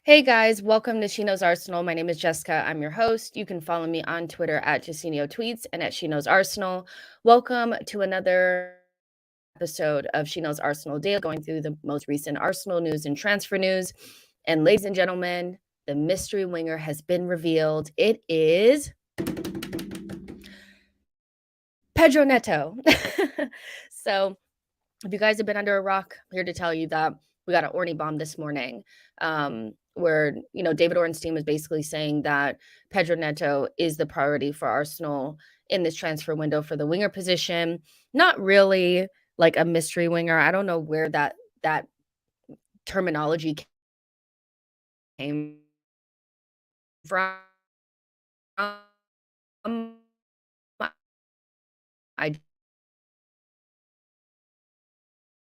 Hey guys, welcome to SheKnowsArsenal. My name is Jessica. I'm your host. You can follow me on Twitter at JustinoTweets and at SheKnowsArsenal. Welcome to another episode of SheKnowsArsenal Daily, going through the most recent Arsenal news and transfer news. And ladies and gentlemen, the mystery winger has been revealed. It is Pedro Neto. So if you guys have been under a rock, I'm here to tell you that we got an Orny bomb this morning, where David Ornstein was basically saying that Pedro Neto is the priority for Arsenal in this transfer window for the winger position. Not really like a mystery winger. I don't know where that terminology came from. I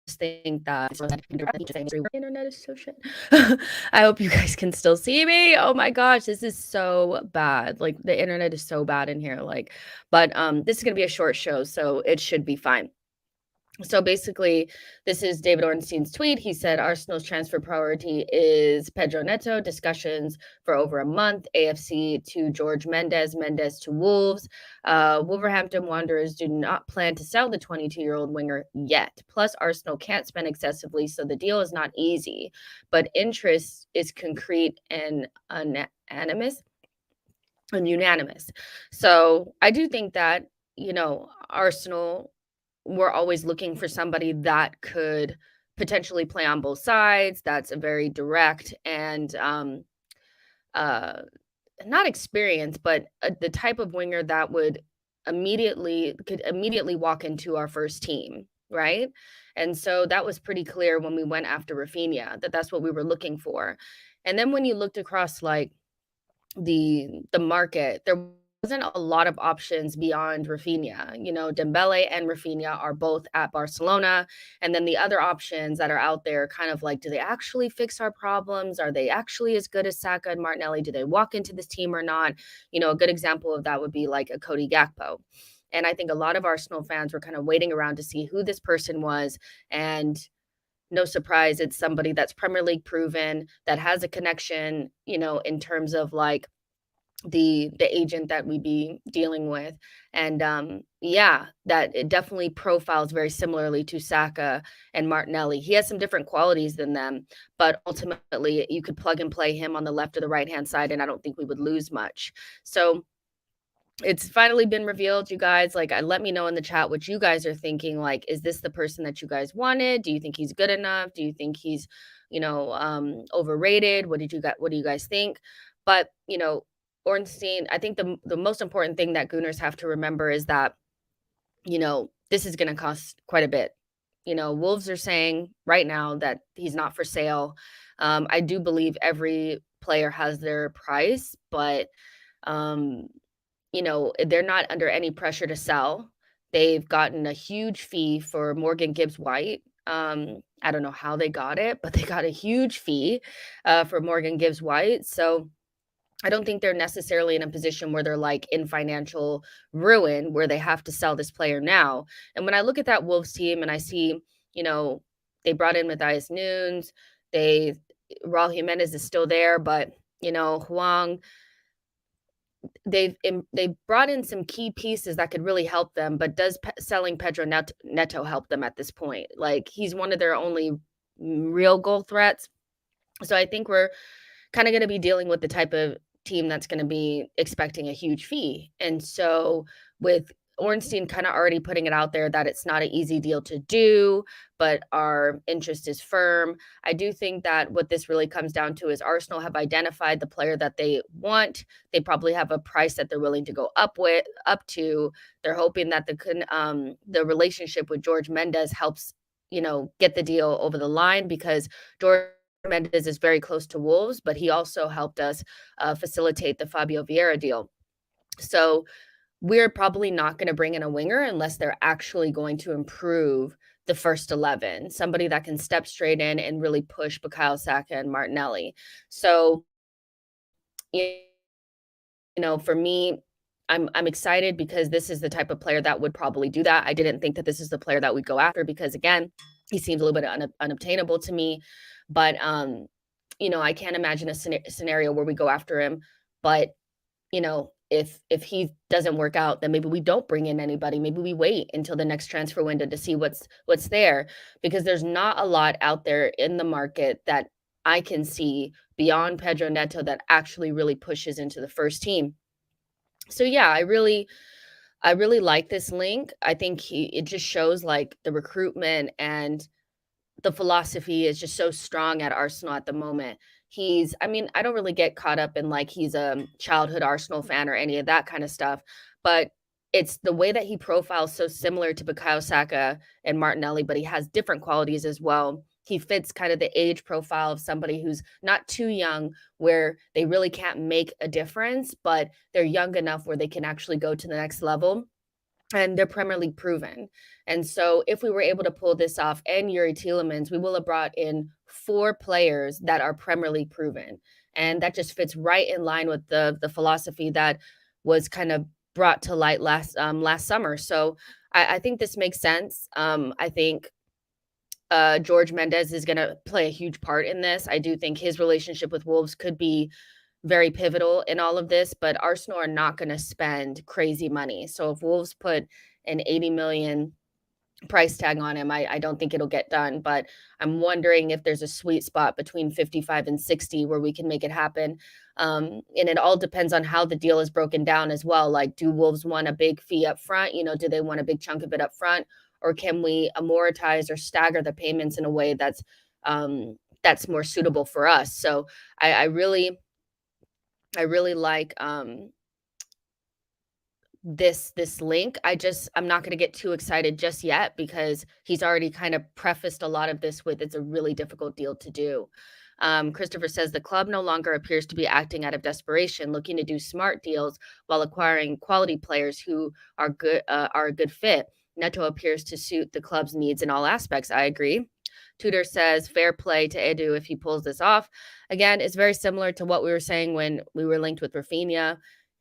think that internet is so shit. I hope you guys can still see me. Oh my gosh, this is so bad. Like the internet is so bad in here. But this is gonna be a short show, so it should be fine. So basically, this is David Ornstein's tweet. He said Arsenal's transfer priority is Pedro Neto. Discussions for over a month. AFC to George Mendes, Mendes to Wolves. Wolverhampton Wanderers do not plan to sell the 22-year-old winger yet. Plus, Arsenal can't spend excessively, so the deal is not easy. But interest is concrete and unanimous. So I do think that, Arsenal, we're always looking for somebody that could potentially play on both sides. That's a very direct and uh, not experienced, but the type of winger that could immediately walk into our first team, right? And so that was pretty clear when we went after Rafinha that that's what we were looking for. And then when you looked across like the market, there wasn't a lot of options beyond Rafinha. Dembele and Rafinha are both at Barcelona, and then the other options that are out there kind of like, do they actually fix our problems? Are they actually as good as Saka and Martinelli? Do they walk into this team or not? A good example of that would be like a Cody Gakpo. And I think a lot of Arsenal fans were kind of waiting around to see who this person was, and no surprise, it's somebody that's Premier League proven, that has a connection, in terms of like the agent that we be dealing with. And yeah, that it definitely profiles very similarly to Saka and Martinelli. He has some different qualities than them, but ultimately you could plug and play him on the left or the right hand side, and I don't think we would lose much. So it's finally been revealed, you guys. Like, let me know in the chat what you guys are thinking. Like, is this the person that you guys wanted? Do you think he's good enough? Do you think he's, overrated? What do you guys think? But, Ornstein, I think the most important thing that Gooners have to remember is that, this is going to cost quite a bit. Wolves are saying right now that he's not for sale. I do believe every player has their price, but they're not under any pressure to sell. They've gotten a huge fee for Morgan Gibbs White. I don't know how they got it, but they got a huge fee for Morgan Gibbs White. So I don't think they're necessarily in a position where they're like in financial ruin where they have to sell this player now. And when I look at that Wolves team and I see, they brought in Matthias Nunes, Raul Jimenez is still there, but Huang, they've brought in some key pieces that could really help them, but does selling Pedro Neto help them at this point? Like, he's one of their only real goal threats. So I think we're kind of going to be dealing with the type of team that's going to be expecting a huge fee. And so with Ornstein kind of already putting it out there that it's not an easy deal to do, but our interest is firm. I do think that what this really comes down to is Arsenal have identified the player that they want. They probably have a price that they're willing to go up to. They're hoping that the relationship with George Mendes helps, get the deal over the line, because George Mendes is very close to Wolves, but he also helped us facilitate the Fabio Vieira deal. So we're probably not going to bring in a winger unless they're actually going to improve the first 11, somebody that can step straight in and really push Bukayo Saka and Martinelli. So, for me, I'm excited because this is the type of player that would probably do that. I didn't think that this is the player that we'd go after because, again, he seems a little bit unobtainable to me. But I can't imagine a scenario where we go after him, but if he doesn't work out, then maybe we don't bring in anybody. Maybe we wait until the next transfer window to see what's there, because there's not a lot out there in the market that I can see beyond Pedro Neto that actually really pushes into the first team. So yeah, I really like this link. I think it just shows like the recruitment and the philosophy is just so strong at Arsenal at the moment. I mean, I don't really get caught up in like he's a childhood Arsenal fan or any of that kind of stuff, but it's the way that he profiles so similar to Bukayo Saka and Martinelli, but he has different qualities as well. He fits kind of the age profile of somebody who's not too young, where they really can't make a difference, but they're young enough where they can actually go to the next level, and they're Premier League proven. And so if we were able to pull this off and Yuri Tielemans, we will have brought in 4 players that are Premier League proven. And that just fits right in line with the philosophy that was kind of brought to light last summer. So I think this makes sense. I think George Mendes is going to play a huge part in this. I do think his relationship with Wolves could be very pivotal in all of this, but Arsenal are not going to spend crazy money. So if Wolves put an 80 million price tag on him, I don't think it'll get done. But I'm wondering if there's a sweet spot between 55 and 60 where we can make it happen. And it all depends on how the deal is broken down as well. Like, do Wolves want a big fee up front? Do they want a big chunk of it up front? Or can we amortize or stagger the payments in a way that's more suitable for us? So I really like this link. I'm not going to get too excited just yet because he's already kind of prefaced a lot of this with it's a really difficult deal to do. Christopher says the club no longer appears to be acting out of desperation, looking to do smart deals while acquiring quality players who are a good fit. Neto appears to suit the club's needs in all aspects. I agree. Tudor says fair play to Edu if he pulls this off. Again, it's very similar to what we were saying when we were linked with Rafinha.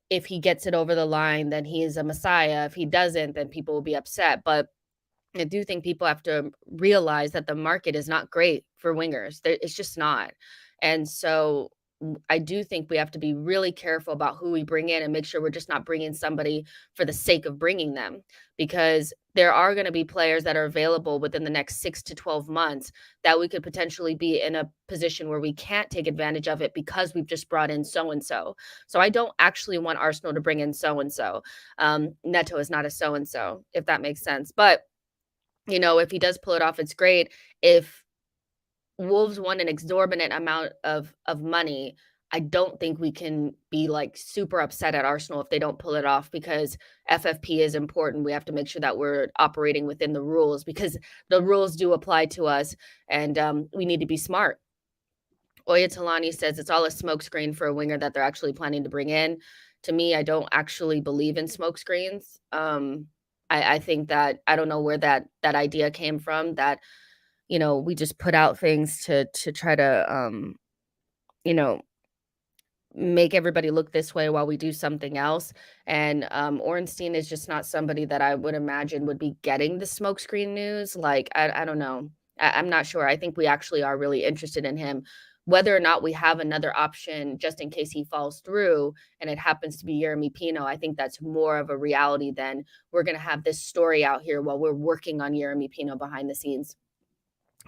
If he gets it over the line, then he is a messiah. If he doesn't, then people will be upset. But I do think people have to realize that the market is not great for wingers. It's just not. And so I do think we have to be really careful about who we bring in and make sure we're just not bringing somebody for the sake of bringing them, because there are going to be players that are available within the next 6 to 12 months that we could potentially be in a position where we can't take advantage of it because we've just brought in so-and-so. So I don't actually want Arsenal to bring in so-and-so. Neto is not a so-and-so, if that makes sense. But if he does pull it off, it's great. If Wolves want an exorbitant amount of money, I don't think we can be like super upset at Arsenal if they don't pull it off, because FFP is important. We have to make sure that we're operating within the rules, because the rules do apply to us, and we need to be smart. Oya Talani says it's all a smokescreen for a winger that they're actually planning to bring in. To me, I don't actually believe in smokescreens. I think that I don't know where that idea came from, that we just put out things to try to you know make everybody look this way while we do something else. And Ornstein is just not somebody that I would imagine would be getting the smokescreen news. Like, I don't know. I'm not sure. I think we actually are really interested in him. Whether or not we have another option just in case he falls through and it happens to be Yeremy Pino, I think that's more of a reality than we're going to have this story out here while we're working on Yeremy Pino behind the scenes.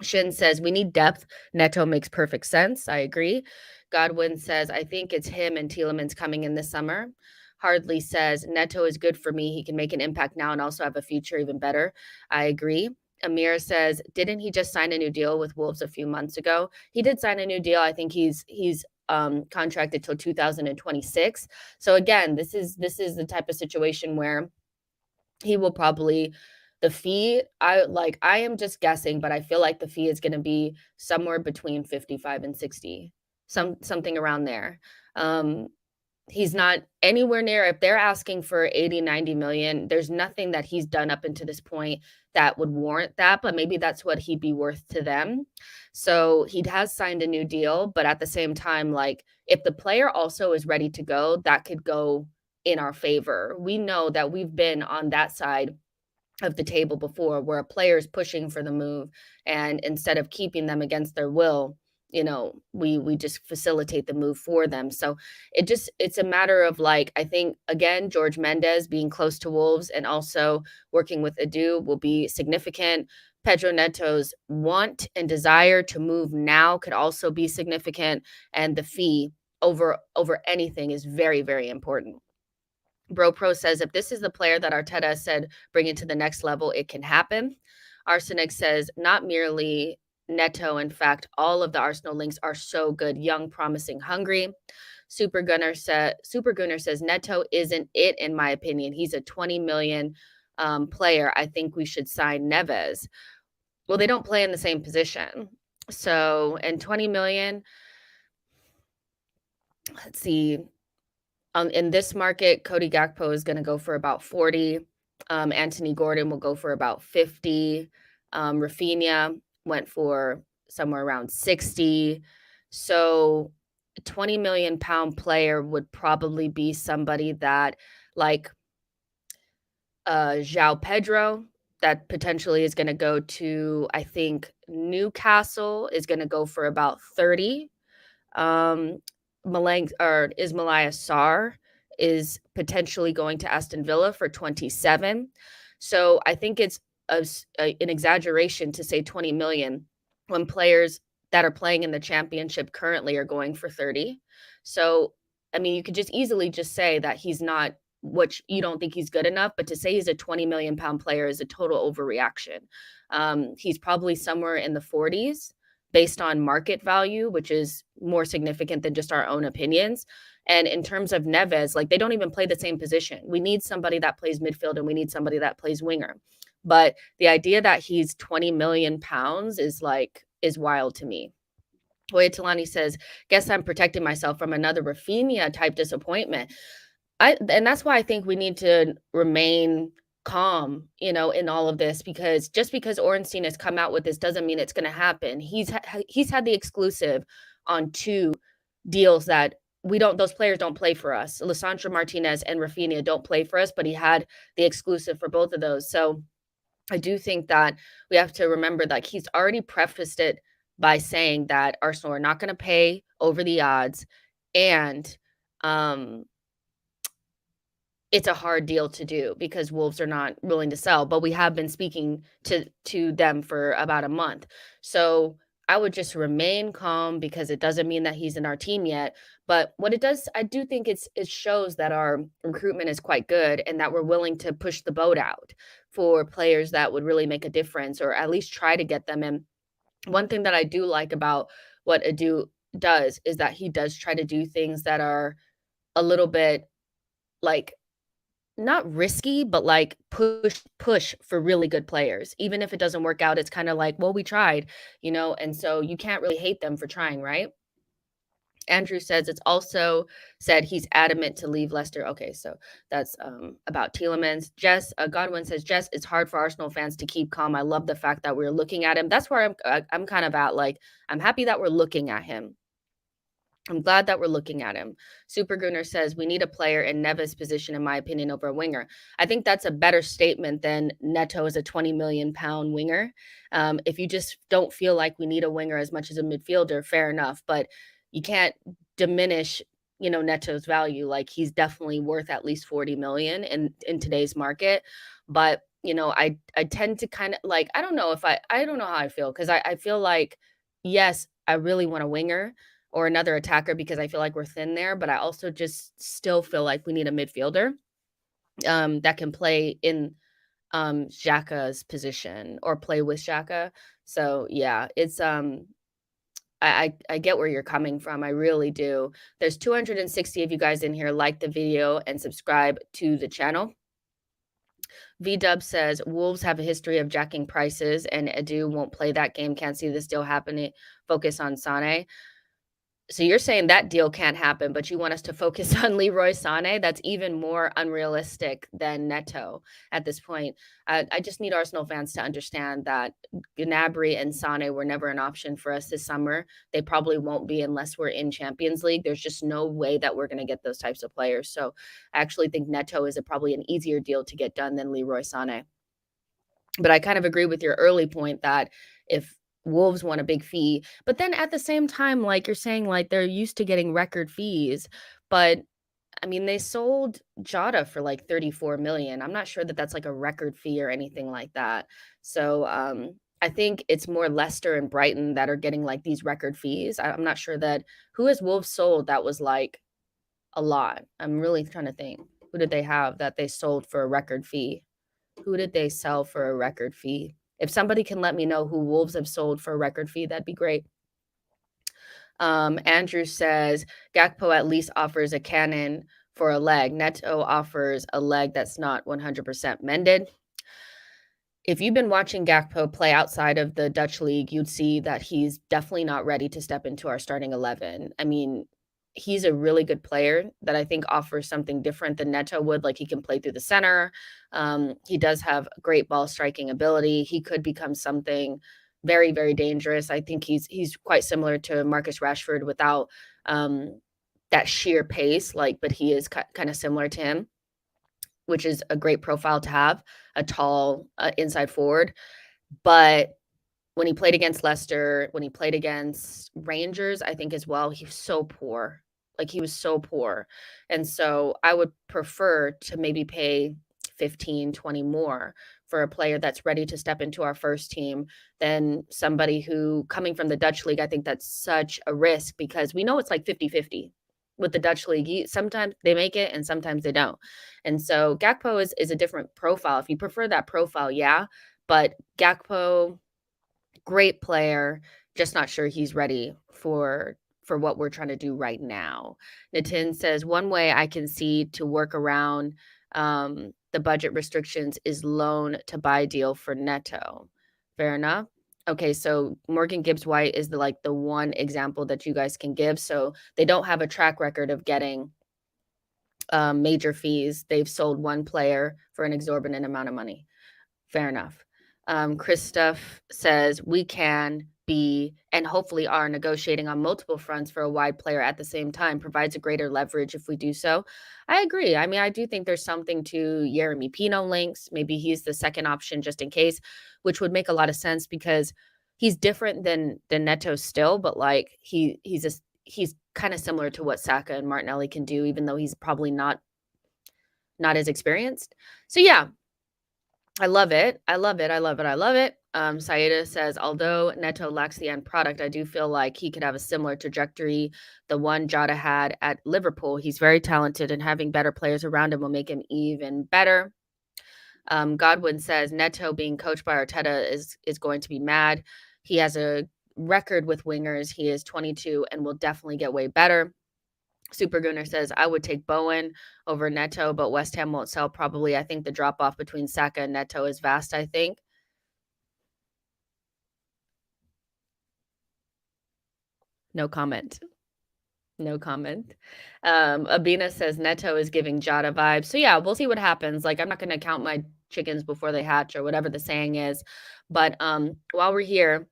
Shin says, we need depth. Neto makes perfect sense. I agree. Godwin says, I think it's him and Tielemans coming in this summer. Hardly says, Neto is good for me. He can make an impact now and also have a future even better. I agree. Amir says, didn't he just sign a new deal with Wolves a few months ago? He did sign a new deal. I think he's contracted till 2026. So again, this is the type of situation where he will probably, the fee, I am just guessing, but I feel like the fee is going to be somewhere between 55 and 60, something around there. He's not anywhere near, if they're asking for 80, 90 million, there's nothing that he's done up until this point that would warrant that, but maybe that's what he'd be worth to them. So he has signed a new deal, but at the same time, like, if the player also is ready to go, that could go in our favor. We know that we've been on that side of the table before, where a player is pushing for the move, and instead of keeping them against their will, we just facilitate the move for them. So it's a matter of, like, I think, again, George Mendes being close to Wolves and also working with Edu will be significant. Pedro Neto's want and desire to move now could also be significant, and the fee over anything is very, very important. Bro Pro says, if this is the player that Arteta said bring it to the next level, it can happen. Arsenic says, not merely Neto, in fact, all of the Arsenal links are so good, young, promising, hungry. Super Gunner says Neto isn't it, in my opinion. He's a 20 million player. I think we should sign Neves. Well, they don't play in the same position. So, and 20 million, let's see. In this market, Cody Gakpo is going to go for about 40. Anthony Gordon will go for about 50. Rafinha went for somewhere around 60. So, a 20 million pound player would probably be somebody that, like, João Pedro, that potentially is going to go to, I think, Newcastle is going to go for about 30. Ismaila Sarr is potentially going to Aston Villa for 27. So I think it's an exaggeration to say 20 million when players that are playing in the championship currently are going for 30. So, I mean, you could just easily just say that he's not, what you don't think he's good enough, but to say he's a 20 million pound player is a total overreaction. He's probably somewhere in the 40s based on market value, which is more significant than just our own opinions. And in terms of Neves, like, they don't even play the same position. We need somebody that plays midfield and we need somebody that plays winger. But the idea that he's 20 million pounds is wild to me. Hoya Talani says, guess I'm protecting myself from another Rafinha type disappointment. And that's why I think we need to remain calm, in all of this, because just because Ornstein has come out with this doesn't mean it's going to happen. He's had the exclusive on 2 deals that those players don't play for us. Lisandro Martinez and Rafinha don't play for us, but he had the exclusive for both of those. So I do think that we have to remember that he's already prefaced it by saying that Arsenal are not going to pay over the odds, and it's a hard deal to do because Wolves are not willing to sell, but we have been speaking to them for about a month. So I would just remain calm because it doesn't mean that he's in our team yet. But what it does, I do think it shows that our recruitment is quite good and that we're willing to push the boat out for players that would really make a difference, or at least try to get them in. One thing that I do like about what Edu does is that he does try to do things that are a little bit, like, not risky, but like push for really good players. Even if it doesn't work out, it's kind of like, well, we tried, and so you can't really hate them for trying, right? Andrew says it's also said he's adamant to leave Leicester. Okay, so that's about Tielemans. Godwin says, Jess, it's hard for Arsenal fans to keep calm. I love the fact that we're looking at him. That's where I'm kind of at. Like, I'm happy that we're looking at him. I'm glad that we're looking at him. Super Gunner says, we need a player in Neves' position, in my opinion, over a winger. I think that's a better statement than Neto is a 20 million pound winger. If you just don't feel like we need a winger as much as a midfielder, fair enough. But you can't diminish, Neto's value. Like, he's definitely worth at least 40 million in today's market. But, I tend to kind of, like, I don't know how I feel, because I feel like, yes, I really want a winger or another attacker because I feel like we're thin there, but I also just still feel like we need a midfielder that can play in Xhaka's position or play with Xhaka. So yeah, it's I get where you're coming from. I really do. There's 260 of you guys in here. Like the video and subscribe to the channel. VDub says Wolves have a history of jacking prices and Edu won't play that game. Can't see this deal happening. Focus on Sane. So you're saying that deal can't happen, but you want us to focus on Leroy Sané? That's even more unrealistic than Neto at this point. I just need Arsenal fans to understand that Gnabry and Sané were never an option for us this summer. They probably won't be unless we're in Champions League. There's just no way that we're going to get those types of players. So I actually think Neto is probably an easier deal to get done than Leroy Sané. But I kind of agree with your early point that if Wolves want a big fee, but then at the same time, like you're saying, like they're used to getting record fees, but I mean, they sold Jota for like 34 million. I'm not sure that that's like a record fee or anything like that. So, I think it's more Leicester and Brighton that are getting like these record fees. I'm not sure that who has Wolves sold that was like a lot. I'm really trying to think. Who did they have that they sold for a record fee? Who did they sell for a record fee? If somebody can let me know who Wolves have sold for a record fee, that'd be great. Andrew says Gakpo at least offers a cannon for a leg. Neto offers a leg that's not 100% mended. If you've been watching Gakpo play outside of the Dutch league, you'd see that he's definitely not ready to step into our starting 11. I mean, he's a really good player that I think offers something different than Neto would. Like he can play through the center. He does have great ball striking ability. He could become something very, very dangerous. I think he's quite similar to Marcus Rashford without that sheer pace. Like, but he is kind of similar to him, which is a great profile to have, a tall inside forward. But when he played against Leicester, when he played against Rangers, I think as well, he was so poor. Like he was so poor. And so I would prefer to maybe pay 15, 20 more for a player that's ready to step into our first team than somebody who coming from the Dutch league. I think that's such a risk because we know it's like 50-50 with the Dutch league. Sometimes they make it and sometimes they don't. And so Gakpo is a different profile. If you prefer that profile, yeah. But Gakpo, great player, just not sure he's ready for what we're trying to do right now. Nitin says, one way I can see to work around the budget restrictions is loan to buy deal for Neto. Fair enough. Okay, so Morgan Gibbs White is the one example that you guys can give. So they don't have a track record of getting major fees. They've sold one player for an exorbitant amount of money. Fair enough. Christoph says we can be and hopefully are negotiating on multiple fronts for a wide player at the same time, provides a greater leverage if we do so. I agree. I mean, I do think there's something to Jeremy Pino links. Maybe he's the second option just in case, which would make a lot of sense because he's different than Neto still, but like he's kind of similar to what Saka and Martinelli can do, even though he's probably not as experienced. So yeah, I love it. I love it. I love it. I love it. Saida says, although Neto lacks the end product, I do feel like he could have a similar trajectory the one Jota had at Liverpool. He's very talented, and having better players around him will make him even better. Godwin says Neto being coached by Arteta is going to be mad. He has a record with wingers. He is 22 and will definitely get way better. Super Gunner says, I would take Bowen over Neto, but West Ham won't sell probably. I think the drop-off between Saka and Neto is vast, I think. No comment. No comment. Abina says Neto is giving Jota vibes. So yeah, we'll see what happens. Like, I'm not going to count my chickens before they hatch or whatever the saying is. But while we're here,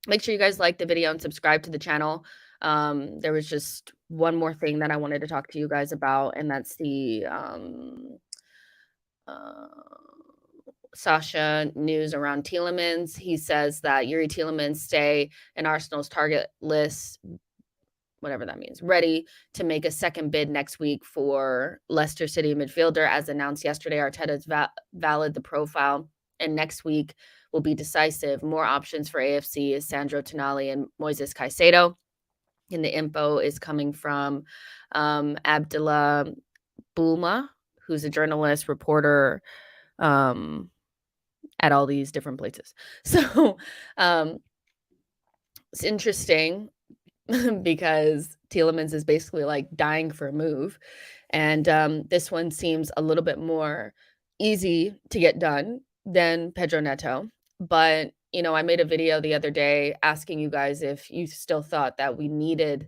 make sure you guys like the video and subscribe to the channel. There was just one more thing that I wanted to talk to you guys about, and that's the Sasha news around Tielemans. He says that Yuri Tielemans stay in Arsenal's target list, whatever that means, ready to make a second bid next week for Leicester City midfielder. As announced yesterday, Arteta's valid the profile, and next week will be decisive. More options for AFC is Sandro Tonali and Moises Caicedo. And the info is coming from Abdullah Bulma, who's a journalist, reporter at all these different places. So it's interesting because Tielemans is basically like dying for a move. And this one seems a little bit more easy to get done than Pedro Neto. But, you know, I made a video the other day asking you guys if you still thought that we needed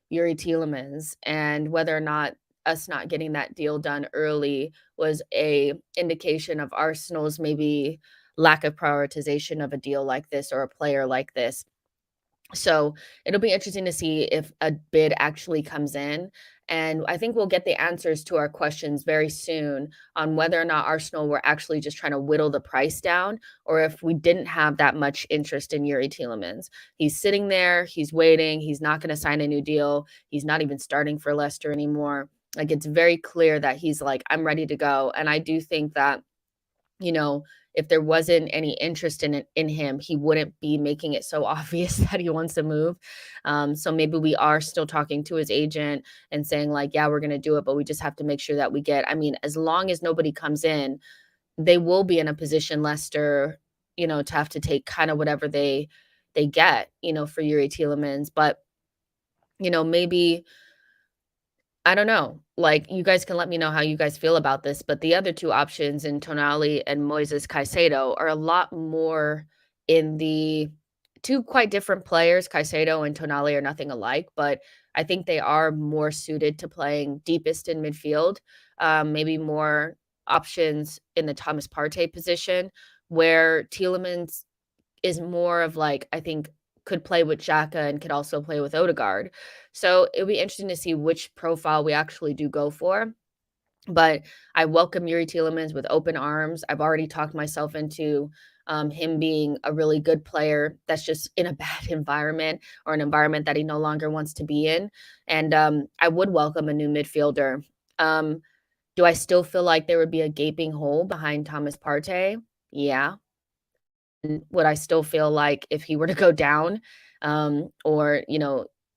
Yuri Tielemans and whether or not us not getting that deal done early was a indication of Arsenal's maybe lack of prioritization of a deal like this or a player like this. So it'll be interesting to see if a bid actually comes in. And I think we'll get the answers to our questions very soon on whether or not Arsenal were actually just trying to whittle the price down, or if we didn't have that much interest in Yuri Tielemans. He's sitting there, he's waiting, he's not going to sign a new deal. He's not even starting for Leicester anymore. Like, it's very clear that he's like, I'm ready to go. And I do think that, you know, if there wasn't any interest in him, he wouldn't be making it so obvious that he wants to move. So maybe we are still talking to his agent and saying like, yeah, we're going to do it, but we just have to make sure that we get. I mean, as long as nobody comes in, they will be in a position, Leicester, to have to take kind of whatever they get, for Yuri Tielemans. But maybe I don't know. Like, you guys can let me know how you guys feel about this, but the other 2 options in Tonali and Moises Caicedo are a lot more in the 2 quite different players. Caicedo and Tonali are nothing alike, but I think they are more suited to playing deepest in midfield. Maybe more options in the Thomas Partey position, where Tielemans is more of like, I think, could play with Xhaka and could also play with Odegaard. So it'll be interesting to see which profile we actually do go for. But I welcome Yuri Tielemans with open arms. I've already talked myself into him being a really good player that's just in a bad environment, or an environment that he no longer wants to be in. And I would welcome a new midfielder. Um, do I still feel like there would be a gaping hole behind Thomas Partey? Yeah. Would I still feel like if he were to go down, or,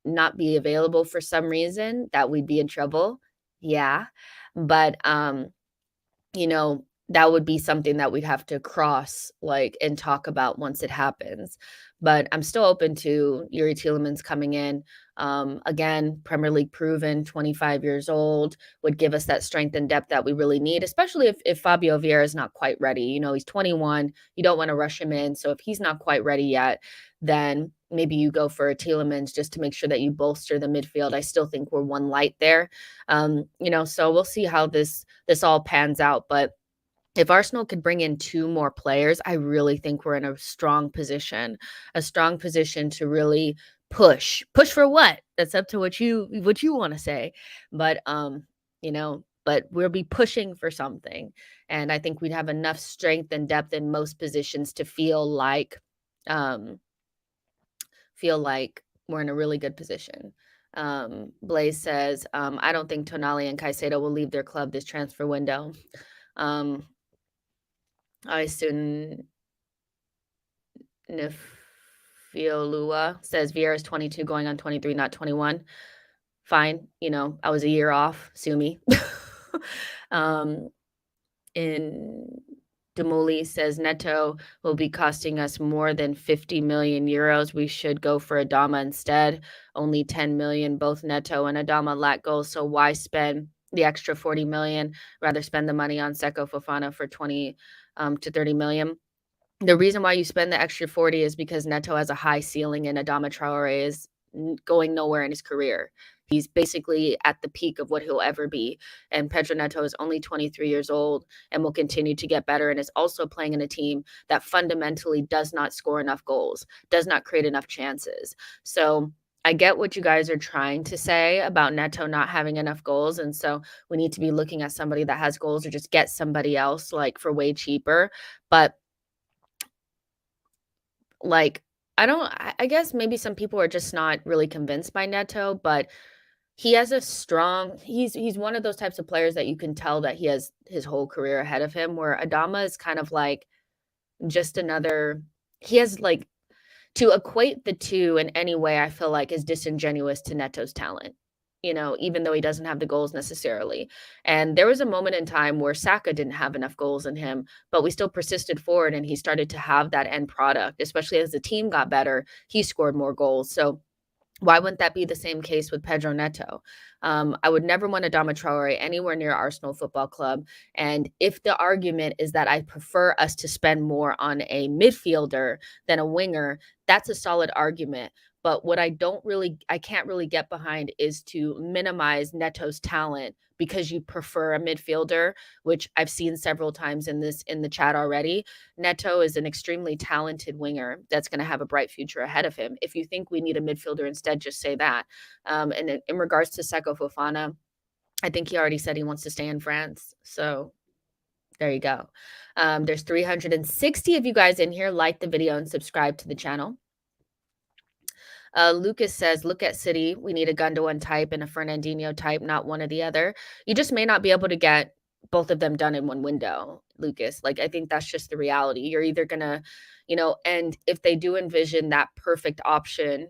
not be available for some reason, that we'd be in trouble? Yeah. But, that would be something that we'd have to cross, like, and talk about once it happens. But I'm still open to Yuri Tielemans coming in. Again, Premier League proven, 25 years old, would give us that strength and depth that we really need, especially if Fabio Vieira is not quite ready. He's 21. You don't want to rush him in. So if he's not quite ready yet, then maybe you go for a Tielemans just to make sure that you bolster the midfield. I still think we're one light there. So we'll see how this all pans out. But if Arsenal could bring in 2 more players, I really think we're in a strong position to really push. Push for what? That's up to what you wanna say. But, but we'll be pushing for something, and I think we'd have enough strength and depth in most positions to um, feel like we're in a really good position. Blaze says, "I don't think Tonali and Caicedo will leave their club this transfer window." Um, Aissun Nefiolua says Vieira's 22 going on 23, not 21. Fine, I was a year off, sue me. um, in Demoli says Neto will be costing us more than 50 million euros. We should go for Adama instead. Only 10 million. Both Neto and Adama lack goals, so why spend the extra 40 million? Rather spend the money on Seko Fofana for 20 to 30 million. The reason why you spend the extra 40 is because Neto has a high ceiling and Adama Traore is going nowhere in his career. He's basically at the peak of what he'll ever be. And Pedro Neto is only 23 years old and will continue to get better, and is also playing in a team that fundamentally does not score enough goals, does not create enough chances. So I get what you guys are trying to say about Neto not having enough goals. And so we need to be looking at somebody that has goals, or just get somebody else like for way cheaper. But like, I guess maybe some people are just not really convinced by Neto, but he has a strong he's one of those types of players that you can tell that he has his whole career ahead of him, where Adama is kind of like just another he has like to equate the 2 in any way, I feel like is disingenuous to Neto's talent, even though he doesn't have the goals necessarily. And there was a moment in time where Saka didn't have enough goals in him, but we still persisted forward and he started to have that end product, especially as the team got better, he scored more goals. So why wouldn't that be the same case with Pedro Neto? I would never want Adama Traore anywhere near Arsenal Football Club. And if the argument is that I prefer us to spend more on a midfielder than a winger, That's a solid argument. But what I can't really get behind is to minimize Neto's talent because you prefer a midfielder, which I've seen several times in the chat already. Neto is an extremely talented winger that's going to have a bright future ahead of him. If you think we need a midfielder instead, just say that. And in regards to Seko Fofana, I think he already said he wants to stay in France. So there you go. There's 360 of you guys in here. Like the video and subscribe to the channel. Lucas says, look at City. We need a Gundogan type and a Fernandinho type, not one or the other. You just may not be able to get both of them done in one window, Lucas. Like, I think that's just the reality. You're either going to, and if they do envision that perfect option,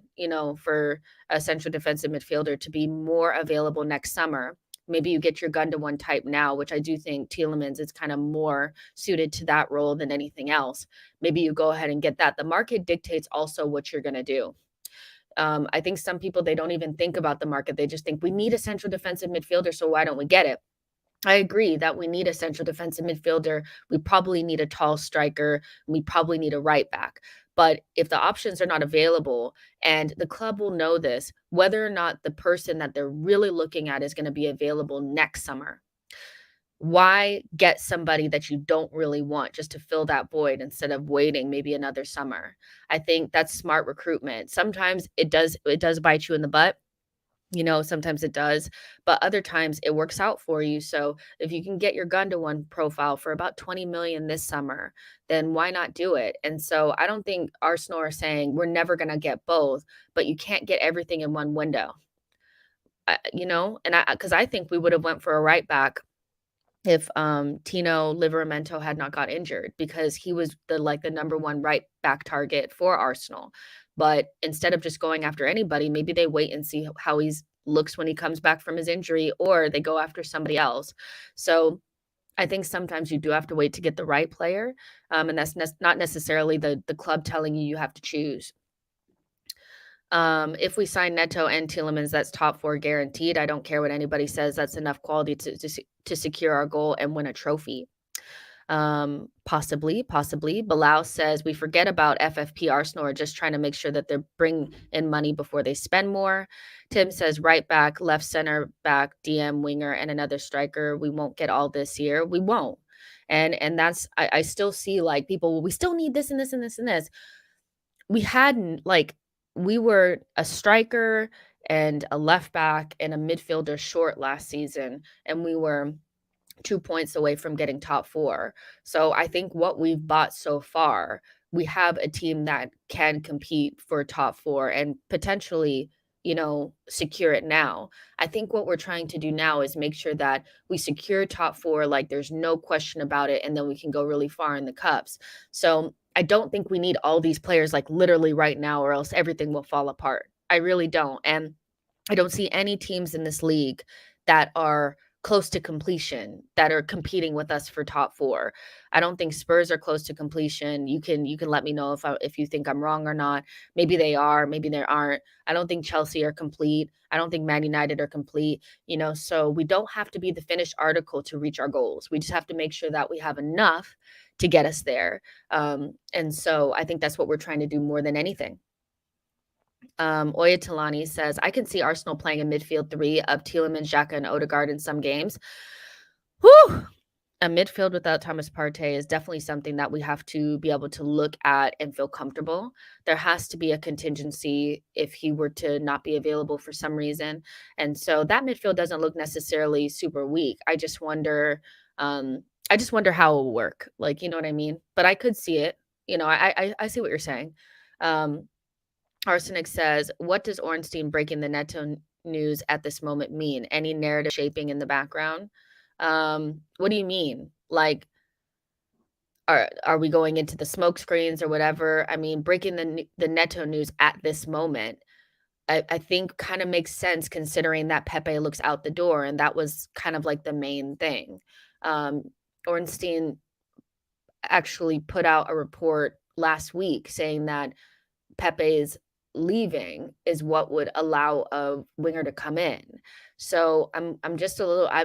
for a central defensive midfielder to be more available next summer, maybe you get your Gundogan type now, which I do think Tielemans is kind of more suited to that role than anything else. Maybe you go ahead and get that. The market dictates also what you're going to do. I think some people, they don't even think about the market. They just think we need a central defensive midfielder, so why don't we get it? I agree that we need a central defensive midfielder. We probably need a tall striker. We probably need a right back. But if the options are not available, and the club will know this, whether or not the person that they're really looking at is going to be available next summer, why get somebody that you don't really want just to fill that void instead of waiting maybe another summer? I think that's smart recruitment. Sometimes it does bite you in the butt. Sometimes it does, but other times it works out for you. So if you can get your Gundogan profile for about 20 million this summer, then why not do it? And so I don't think Arsenal are saying we're never going to get both, but you can't get everything in one window. Because I think we would have went for a right back if Tino Livramento had not got injured, because he was the number one right back target for Arsenal. But instead of just going after anybody, maybe they wait and see how he looks when he comes back from his injury, or they go after somebody else. So I think sometimes you do have to wait to get the right player, and that's not necessarily the club telling you have to choose. If we sign Neto and Tielemans, that's top 4 guaranteed. I don't care what anybody says. That's enough quality to secure our goal and win a trophy. Possibly. Bilal says we forget about FFP Arsenal are just trying to make sure that they bring in money before they spend more. Tim says right back, left center back, DM winger, and another striker. We won't get all this year. We won't. And that's I still see like people, well, we still need this and this and this and this. We were a striker and a left back and a midfielder short last season, and we were 2 points away from getting top 4. So I think what we've bought so far, we have a team that can compete for top 4 and potentially, secure it now. I think what we're trying to do now is make sure that we secure top 4, like there's no question about it, and then we can go really far in the cups. So I don't think we need all these players like literally right now, or else everything will fall apart. I really don't. And I don't see any teams in this league that are close to completion, that are competing with us for top 4. I don't think Spurs are close to completion. You can let me know if you think I'm wrong or not. Maybe they are, maybe they aren't. I don't think Chelsea are complete. I don't think Man United are complete. So we don't have to be the finished article to reach our goals. We just have to make sure that we have enough to get us there. And so I think that's what we're trying to do more than anything. Oya Talani says, I can see Arsenal playing a midfield 3 of Tielemans, Xhaka, and Odegaard in some games. Whew! A midfield without Thomas Partey is definitely something that we have to be able to look at and feel comfortable. There has to be a contingency if he were to not be available for some reason. And so that midfield doesn't look necessarily super weak. I just wonder how it will work. Like, you know what I mean? But I could see it. I see what you're saying. Arsenic says, what does Ornstein breaking the Neto news at this moment mean? Any narrative shaping in the background? What do you mean? Like, are we going into the smoke screens or whatever? I mean, breaking the Neto news at this moment, I think kind of makes sense considering that Pepe looks out the door, and that was kind of like the main thing. Ornstein actually put out a report last week saying that Pepe's leaving is what would allow a winger to come in. So I'm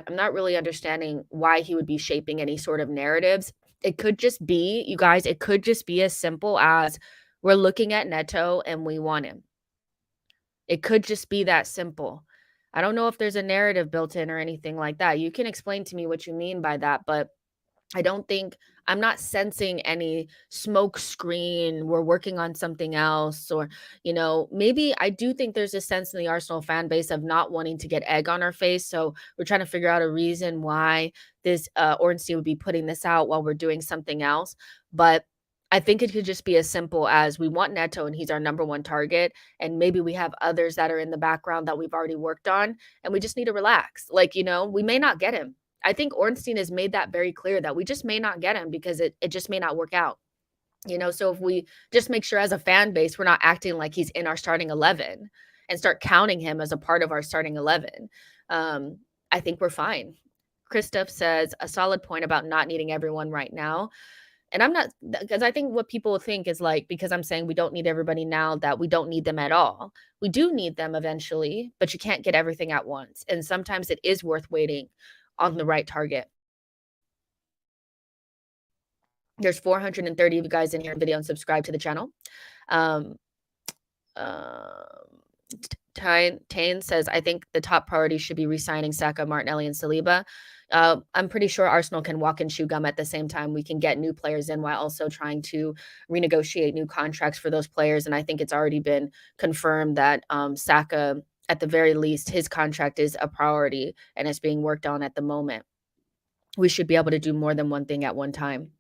not really understanding why he would be shaping any sort of narratives. It could just be, you guys, it could just be as simple as We're looking at Neto and we want him. It could just be that simple. I don't know if there's a narrative built in or anything like that. You can explain to me what you mean by that, but I don't think I'm not sensing any smoke screen, we're working on something else, or, maybe I do think there's a sense in the Arsenal fan base of not wanting to get egg on our face. So we're trying to figure out a reason why this Ornstein would be putting this out while we're doing something else. But I think it could just be as simple as we want Neto and he's our number one target. And maybe we have others that are in the background that we've already worked on and we just need to relax. Like, we may not get him. I think Ornstein has made that very clear that we just may not get him because it just may not work out. So if we just make sure as a fan base, we're not acting like he's in our starting 11 and start counting him as a part of our starting 11, I think we're fine. Christoph says a solid point about not needing everyone right now. And I'm not, because I think what people think is like, because I'm saying we don't need everybody now, that we don't need them at all. We do need them eventually, but you can't get everything at once. And sometimes it is worth waiting on the right target. There's 430 of you guys in here in video and subscribe to the channel. Um, Tane says, I think the top priority should be re-signing Saka, Martinelli, and Saliba. I'm pretty sure Arsenal can walk and chew gum at the same time. We can get new players in while also trying to renegotiate new contracts for those players. And I think it's already been confirmed that Saka, at the very least, his contract is a priority and is being worked on at the moment. We should be able to do more than one thing at one time.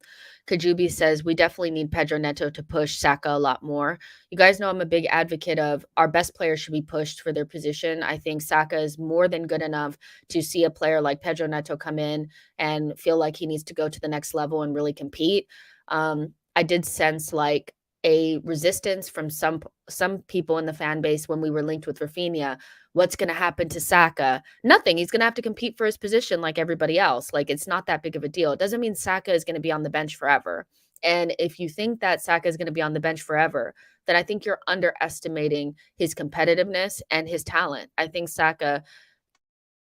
Kajubi says, we definitely need Pedro Neto to push Saka a lot more. You guys know I'm a big advocate of our best players should be pushed for their position. I think Saka is more than good enough to see a player like Pedro Neto come in and feel like he needs to go to the next level and really compete. I did sense like a resistance from some people in the fan base when we were linked with Rafinha. What's going to happen to Saka? Nothing. He's going to have to compete for his position like everybody else. Like, it's not that big of a deal. It doesn't mean Saka is going to be on the bench forever. And if you think that Saka is going to be on the bench forever, then I think you're underestimating his competitiveness and his talent. I think Saka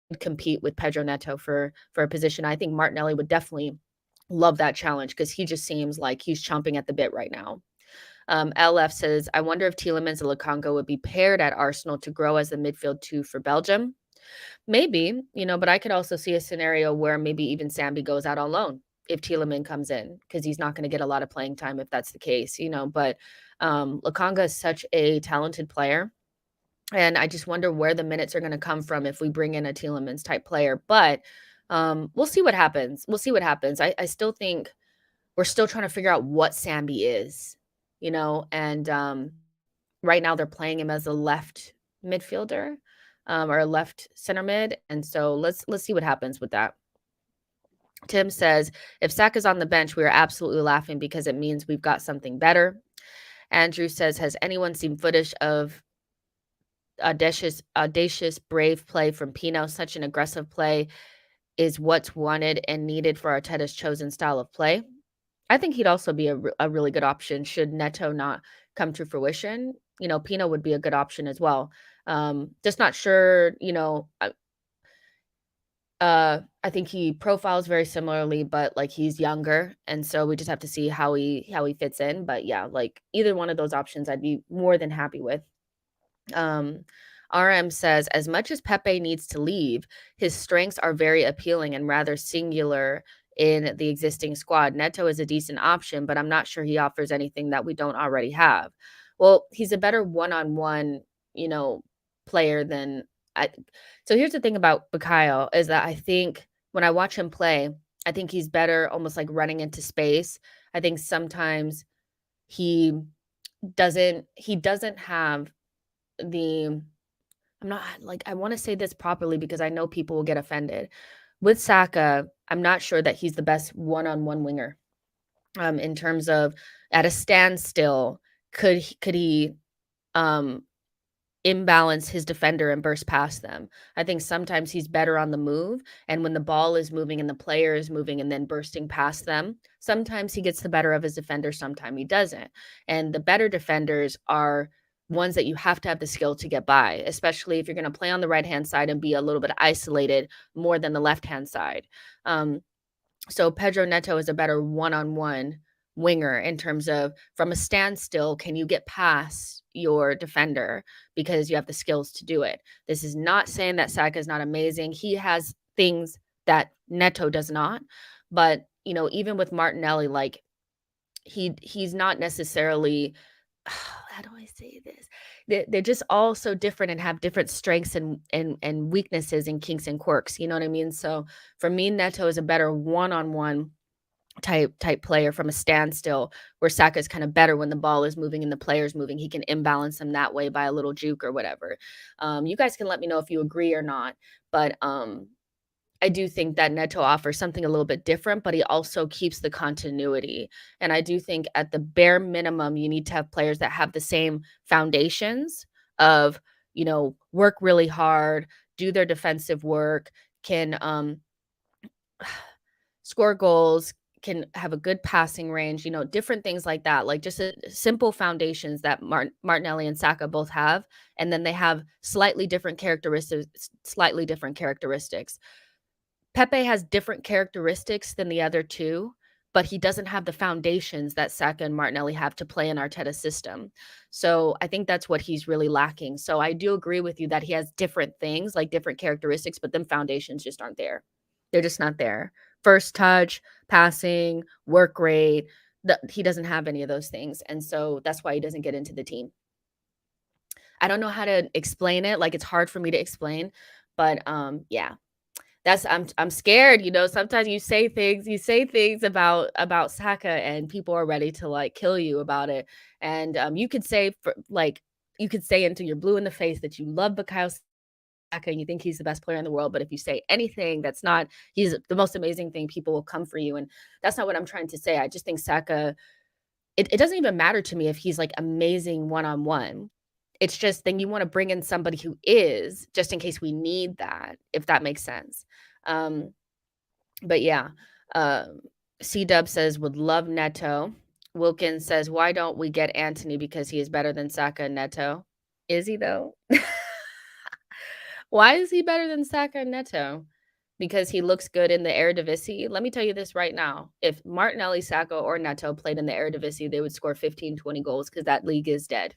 would compete with Pedro Neto for a position. I think Martinelli would definitely love that challenge because he just seems like he's chomping at the bit right now. LF says, I wonder if Tielemans and Lukonga would be paired at Arsenal to grow as the midfield two for Belgium. Maybe, but I could also see a scenario where maybe even Sambi goes out on loan if Tielemans comes in because he's not going to get a lot of playing time if that's the case, But Lukonga is such a talented player. And I just wonder where the minutes are going to come from if we bring in a Tielemans type player. But we'll see what happens. We'll see what happens. I still think we're still trying to figure out what Sambi is. And right now they're playing him as a left midfielder or a left center mid. And so let's see what happens with that. Tim says, if Saka's on the bench, we are absolutely laughing because it means we've got something better. Andrew says, has anyone seen footage of audacious, brave play from Pino? Such an aggressive play is what's wanted and needed for Arteta's chosen style of play. I think he'd also be a really good option should Neto not come to fruition. Pino would be a good option as well. Just not sure, I think he profiles very similarly, but like he's younger. And so we just have to see how he fits in. But yeah, like either one of those options I'd be more than happy with. RM says, as much as Pepe needs to leave, his strengths are very appealing and rather singular in the existing squad. Neto is a decent option, but I'm not sure he offers anything that we don't already have. Well, he's a better one-on-one, player than I. So here's the thing about Bukayo is that I think when I watch him play, I think he's better almost like running into space. I think sometimes he doesn't have the I'm not like I want to say this properly because I know people will get offended. With Saka, I'm not sure that he's the best one-on-one winger. In terms of at a standstill, could he imbalance his defender and burst past them? I think sometimes he's better on the move, and when the ball is moving and the player is moving and then bursting past them, sometimes he gets the better of his defender, sometimes he doesn't. And the better defenders are ones that you have to have the skill to get by, especially if you're going to play on the right-hand side and be a little bit isolated more than the left-hand side. So Pedro Neto is a better one-on-one winger in terms of from a standstill, can you get past your defender because you have the skills to do it? This is not saying that Saka is not amazing. He has things that Neto does not. But, even with Martinelli, like he's not necessarily how do I say this? They're just all so different and have different strengths and weaknesses and kinks and quirks. You know what I mean? So for me, Neto is a better one-on-one type player from a standstill, where Saka is kind of better when the ball is moving and the player's moving. He can imbalance them that way by a little juke or whatever. You guys can let me know if you agree or not, but I do think that Neto offers something a little bit different, but he also keeps the continuity. And I do think at the bare minimum, you need to have players that have the same foundations of, work really hard, do their defensive work, can score goals, can have a good passing range, different things like that. Like just simple foundations that Martinelli and Saka both have. And then they have slightly different characteristics. Pepe has different characteristics than the other two, but he doesn't have the foundations that Saka and Martinelli have to play in Arteta's system. So I think that's what he's really lacking. So I do agree with you that he has different things, like different characteristics, but them foundations just aren't there. They're just not there. First touch, passing, work rate, he doesn't have any of those things. And so that's why he doesn't get into the team. I don't know how to explain it. Like, it's hard for me to explain, but yeah. I'm scared, sometimes you say things about Saka and people are ready to, like, kill you about it, and, you could say until you're blue in the face that you love Bukayo Saka and you think he's the best player in the world, but if you say anything that's not he's the most amazing thing, people will come for you, and that's not what I'm trying to say. I just think Saka it doesn't even matter to me if he's, like, amazing one-on-one. It's just then you wanna bring in somebody who is, just in case we need that, if that makes sense. Um, but yeah, C-Dub says, "Would love Neto." Wilkins says, "Why don't we get Antony because he is better than Saka and Neto?" Is he though? Why is he better than Saka and Neto? Because he looks good in the Eredivisie? Let me tell you this right now. If Martinelli, Saka, or Neto played in the Eredivisie, they would score 15, 20 goals because that league is dead.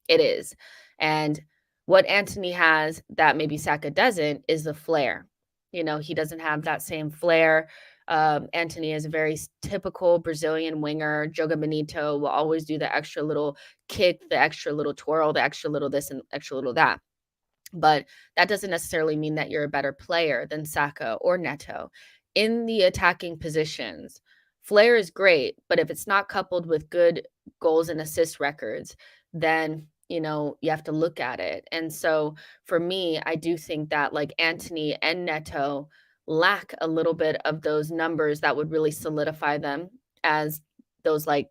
It is. And what Antony has that maybe Saka doesn't is the flair. He doesn't have that same flair. Antony is a very typical Brazilian winger. Joga Bonito will always do the extra little kick, the extra little twirl, the extra little this and extra little that. But that doesn't necessarily mean that you're a better player than Saka or Neto. In the attacking positions, flair is great, but if it's not coupled with good goals and assist records, then you have to look at it. And so for me, I do think that like Antony and Neto lack a little bit of those numbers that would really solidify them as those like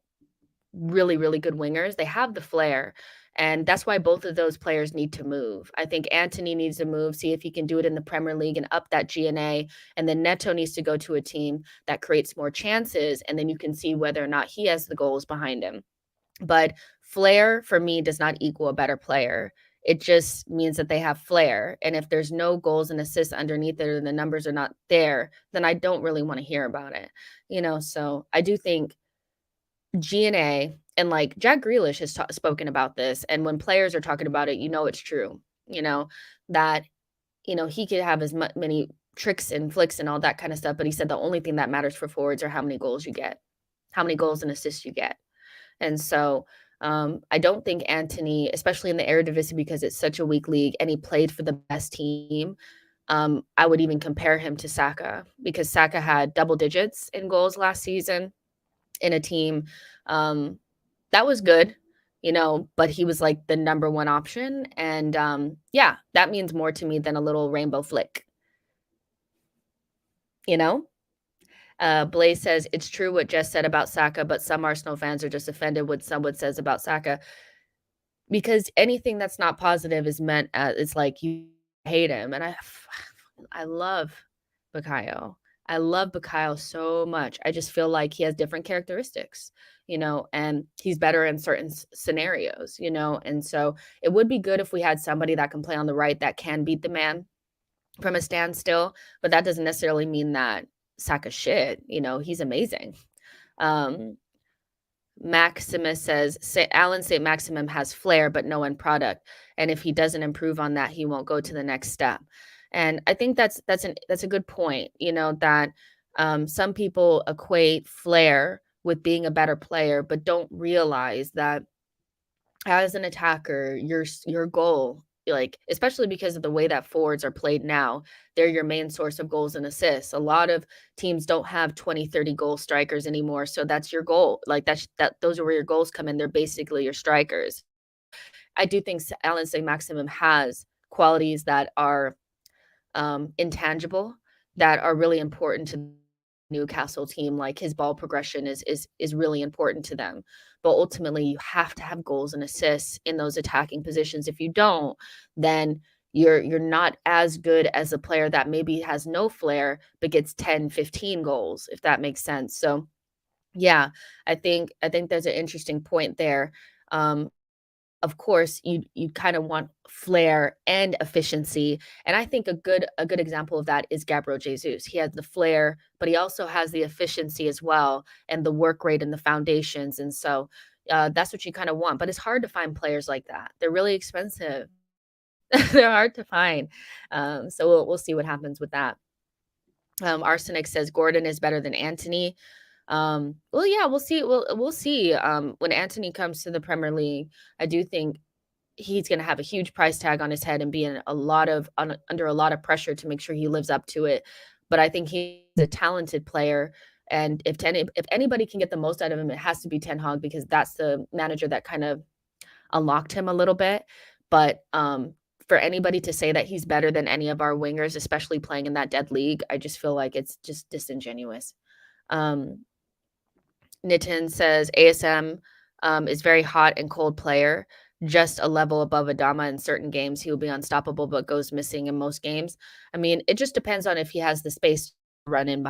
really, really good wingers. They have the flair. And that's why both of those players need to move. I think Antony needs to move, see if he can do it in the Premier League and up that GNA. And then Neto needs to go to a team that creates more chances. And then you can see whether or not he has the goals behind him. But flair for me does not equal a better player. It just means that they have flair. And if there's no goals and assists underneath it, or the numbers are not there, then I don't really want to hear about it. So I do think GNA and like Jack Grealish has spoken about this. And when players are talking about it, it's true, that, he could have as many tricks and flicks and all that kind of stuff. But he said the only thing that matters for forwards are how many goals you get, how many goals and assists you get. And so I don't think Antony, especially in the Eredivisie, because it's such a weak league and he played for the best team, I would even compare him to Saka, because Saka had double digits in goals last season in a team that was good, but he was like the number one option. And yeah, that means more to me than a little rainbow flick, you know? Blaze says, "It's true what Jess said about Saka, but some Arsenal fans are just offended what someone says about Saka." Because anything that's not positive is meant as it's like you hate him. And I love Bukayo. I love Bukayo so much. I just feel like he has different characteristics, and he's better in certain scenarios, and so it would be good if we had somebody that can play on the right that can beat the man from a standstill, but that doesn't necessarily mean that Saka's shit, he's amazing. Um, Maximus says, Alan St. Maximum has flair, but no end product. And if he doesn't improve on that, he won't go to the next step. And I think that's a good point, that some people equate flair with being a better player, but don't realize that as an attacker, your goal, like, especially because of the way that forwards are played now, they're your main source of goals and assists. A lot of teams don't have 20, 30 goal strikers anymore, so that's your goal. Like, those are where your goals come in. They're basically your strikers. I do think Alan St. Maximum has qualities that are intangible, that are really important to Newcastle team. Like, his ball progression is really important to them. But ultimately, you have to have goals and assists in those attacking positions. If you don't, then you're not as good as a player that maybe has no flair but gets 10, 15 goals, if that makes sense. So yeah, I think there's an interesting point there. Um, of course, you kind of want flair and efficiency, and I think a good example of that is Gabriel Jesus. He has the flair, but he also has the efficiency as well, and the work rate and the foundations, and so, that's what you kinda want, but it's hard to find players like that. They're really expensive. They're hard to find, so we'll see what happens with that. Arsenic says Gordon is better than Antony. Well, yeah, we'll see. We'll see. When Antony comes to the Premier League, I do think he's going to have a huge price tag on his head and be in under a lot of pressure to make sure he lives up to it. But I think he's a talented player, and if anybody can get the most out of him, it has to be Ten Hag, because that's the manager that kind of unlocked him a little bit. But for anybody to say that he's better than any of our wingers, especially playing in that dead league, I just feel like it's just disingenuous. Um, Nitin says ASM is very hot and cold player, just a level above Adama in certain games. He will be unstoppable, but goes missing in most games. I mean, it just depends on if he has the space to run in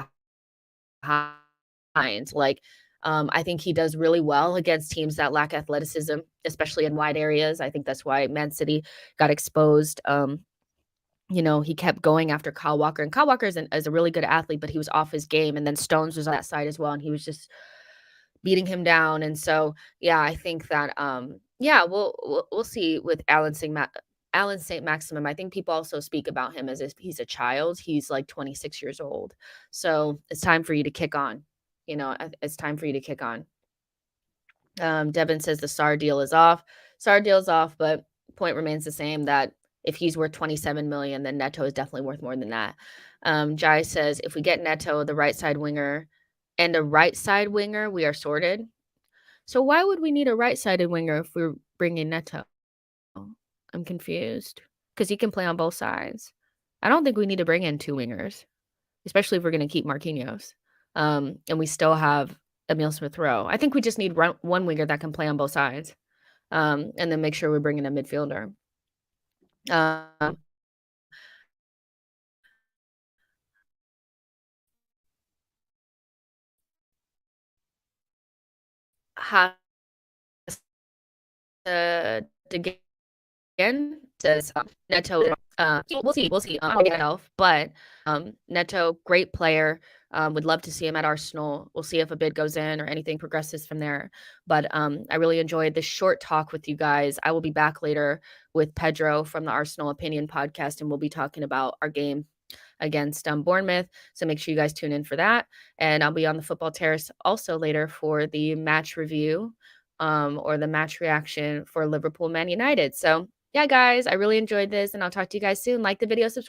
behind. Like, I think he does really well against teams that lack athleticism, especially in wide areas. I think that's why Man City got exposed. He kept going after Kyle Walker, and Kyle Walker is a really good athlete, but he was off his game, and then Stones was on that side as well, and he was just beating him down. And so, yeah, I think that, yeah, we'll see with Alan St. Maximum. I think people also speak about him as if he's a child. He's like 26 years old. So it's time for you to kick on. It's time for you to kick on. Devin says the SAR deal is off. SAR deal's off, but point remains the same, that if he's worth 27 million, then Neto is definitely worth more than that. Jai says, if we get Neto, the right side winger, and a right side winger, we are sorted. So why would we need a right-sided winger if we're bringing Neto? I'm confused, because he can play on both sides. I don't think we need to bring in two wingers, especially if we're going to keep Marquinhos. And we still have Emile Smith-Rowe. I think we just need one winger that can play on both sides, and then make sure we bring in a midfielder. Um, has again says Neto. We'll see. But Neto, great player. Would love to see him at Arsenal. We'll see if a bid goes in or anything progresses from there. But I really enjoyed this short talk with you guys. I will be back later with Pedro from the Arsenal Opinion podcast, and we'll be talking about our game against Bournemouth. So make sure you guys tune in for that. And I'll be on the Football Terrace also later for the match review, or the match reaction for Liverpool Man United. So yeah, guys, I really enjoyed this, and I'll talk to you guys soon. Like the video, subscribe.